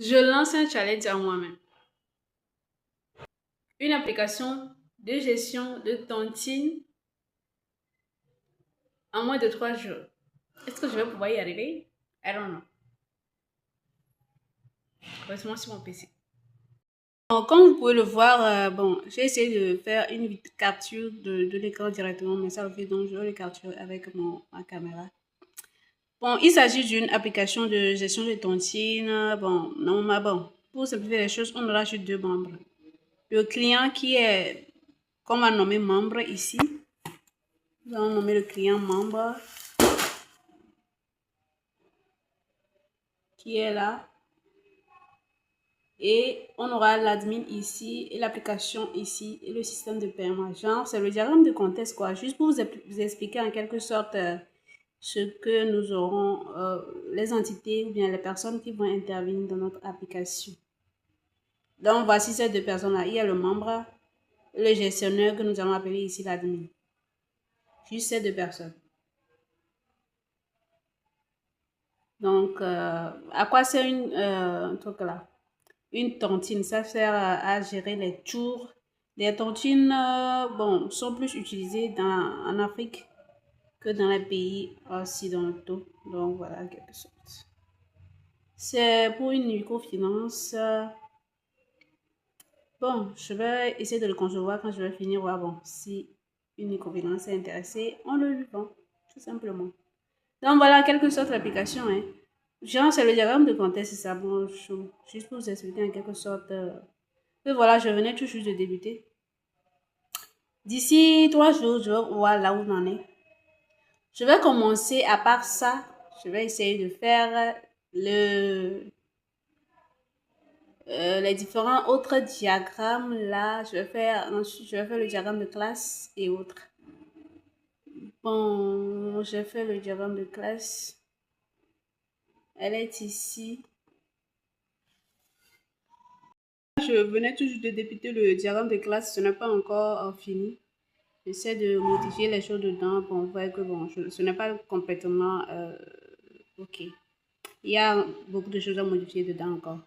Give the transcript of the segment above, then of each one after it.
Je lance un challenge à moi-même. Une application de gestion de tontine en moins de 3 jours. Est-ce que je vais pouvoir y arriver? I don't know. Heureusement sur mon PC. Bon, comme vous pouvez le voir, j'ai essayé de faire une capture de l'écran directement, mais ça le fait donc je vais le capturer avec ma caméra. Bon, il s'agit d'une application de gestion de tontine. Bon, normalement, pour simplifier les choses, on aura juste deux membres. Le client qui est, comme on a nommé membre ici, nous allons nommer le client membre qui est là. Et on aura l'admin ici et l'application ici et le système de paiement. Genre, c'est le diagramme de contexte quoi. Juste pour vous expliquer en quelque sorte ce que nous aurons, les entités ou bien les personnes qui vont intervenir dans notre application. Donc, voici ces deux personnes-là. Il y a le membre, le gestionnaire que nous allons appeler ici l'admin. Juste ces deux personnes. Donc, à quoi sert un truc là? Une tontine, ça sert à gérer les tours. Les tontines, sont plus utilisées en Afrique que dans les pays occidentaux. Donc, voilà, en quelque sorte. C'est pour une microfinance. Bon, je vais essayer de le concevoir quand je vais finir. Ouais, bon, si une microfinance est intéressée, on le lui vend, tout simplement. Donc, voilà, en quelque sorte, l'application, hein. Genre, c'est le diagramme de contexte, c'est ça. Bon, juste pour vous expliquer en quelque sorte. Et voilà, je venais tout juste de débuter. D'ici 3 jours, je vais voir là où on en est. Je vais commencer, à part ça, je vais essayer de faire les différents autres diagrammes. Là, ensuite, je vais faire le diagramme de classe et autres. Bon, j'ai fait le diagramme de classe. Elle est ici. Je venais tout juste de débuter le diagramme de classe, ce n'est pas encore fini. J'essaie de modifier les choses dedans. Bon, vous voyez que ce n'est pas complètement ok. Il y a beaucoup de choses à modifier dedans encore.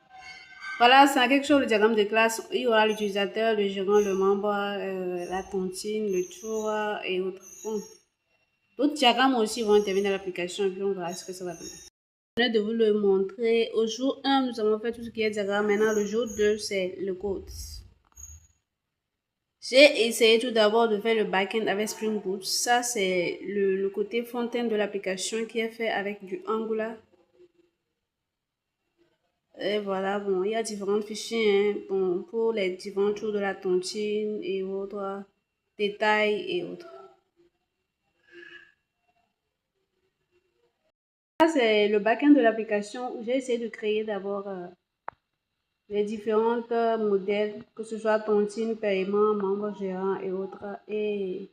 Voilà, c'est quelque chose, le diagramme de classe. Il y aura l'utilisateur, le gérant, le membre, la tontine, le tour et autres. Bon, d'autres diagrammes aussi vont intervenir dans l'application et puis on verra ce que ça va donner. Je venais de vous le montrer. Au jour 1, nous avons fait tout ce qui est diagramme. Maintenant, le jour 2, c'est le code. J'ai essayé tout d'abord de faire le backend avec Spring Boot. Ça, c'est le côté front-end de l'application qui est fait avec du Angular. Et voilà, bon, il y a différents fichiers hein, bon, pour les différents tours de la tontine et autres détails et autres. Ça, c'est le backend de l'application où j'ai essayé de créer d'abord les différents modèles, que ce soit tontine, paiement, membre gérant et autres. Et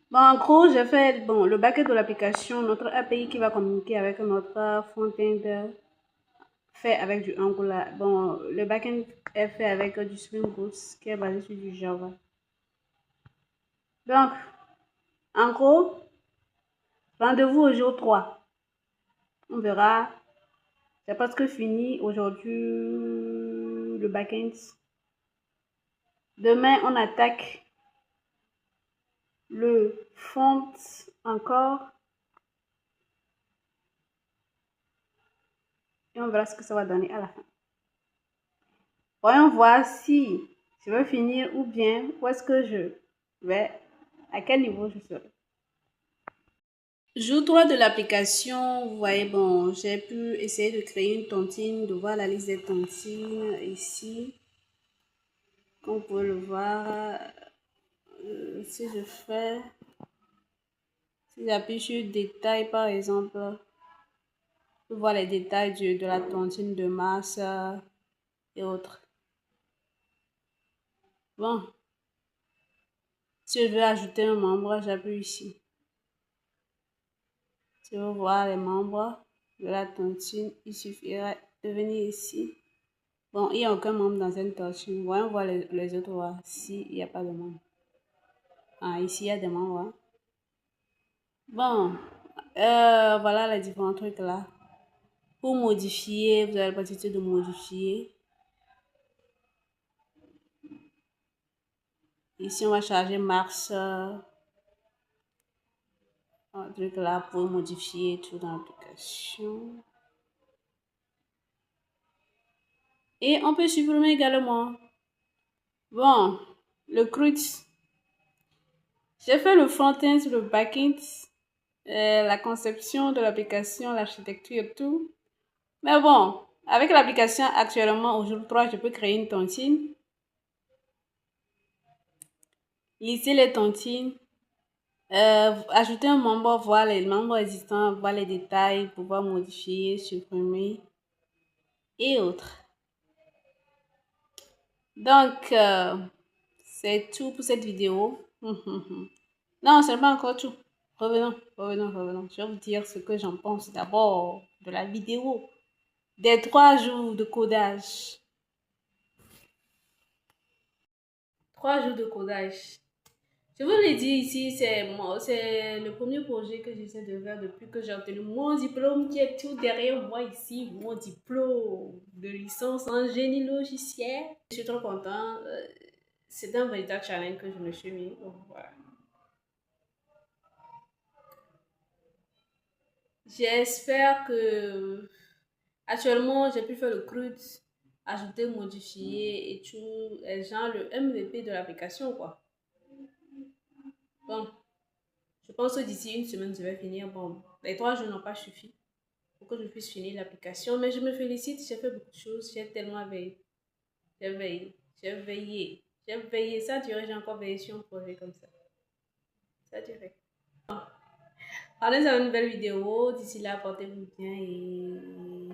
bon, en gros, j'ai fait le backend de l'application, notre API qui va communiquer avec notre front-end fait avec du Angular. Bon, le backend est fait avec du Spring Boot qui est basé sur du Java. Donc, en gros, rendez-vous au jour 3. On verra. C'est presque fini aujourd'hui le backend. Demain, on attaque le front encore. Et on verra ce que ça va donner à la fin. Voyons voir si je vais finir ou bien où est-ce que je vais, à quel niveau je serai. Jour 3 de l'application, vous voyez, bon, j'ai pu essayer de créer une tontine, de voir la liste des tontines ici. Comme vous pouvez le voir, si j'appuie sur détail par exemple, vous voyez les détails de la tontine de masse et autres. Bon, si je veux ajouter un membre, j'appuie ici. Si vous voyez les membres de la tontine, il suffirait de venir ici. Bon, il n'y a aucun membre dans cette tontine. Voyons voir les autres, voir s'il n'y a pas de membre. Ah, ici, il y a des membres. Hein. Bon, voilà les différents trucs là. Pour modifier, vous avez la possibilité de modifier. Ici, on va charger Mars. Un truc là pour modifier tout dans l'application. Et on peut supprimer également. Bon, le CRUD. J'ai fait le front-end, le back-end, la conception de l'application, l'architecture et tout. Mais bon, avec l'application actuellement, aujourd'hui 3, je peux créer une tontine. Lister les tontines. Ajouter un membre, voir les membres existants, voir les détails, pouvoir modifier, supprimer et autres. Donc, c'est tout pour cette vidéo. Non, ce n'est pas encore tout. Revenons. Je vais vous dire ce que j'en pense d'abord de la vidéo. Des 3 jours de codage. 3 jours de codage. Je vous l'ai dit ici, c'est le premier projet que j'essaie de faire depuis que j'ai obtenu mon diplôme qui est tout derrière moi ici, mon diplôme de licence en génie logiciel. Je suis trop contente. C'est un véritable challenge que je me suis mis. Donc, voilà. J'espère que actuellement j'ai pu faire le CRUD, ajouter, modifier et tout, genre le MVP de l'application quoi. Bon, je pense que d'ici une semaine je vais finir. Bon, les 3 jours n'ont pas suffi pour que je puisse finir l'application, mais je me félicite, j'ai fait beaucoup de choses, j'ai tellement veillé, j'ai veillé, ça dirait j'ai encore veillé sur un projet comme ça dirait. Allez, à une nouvelle vidéo. D'ici là, portez-vous bien et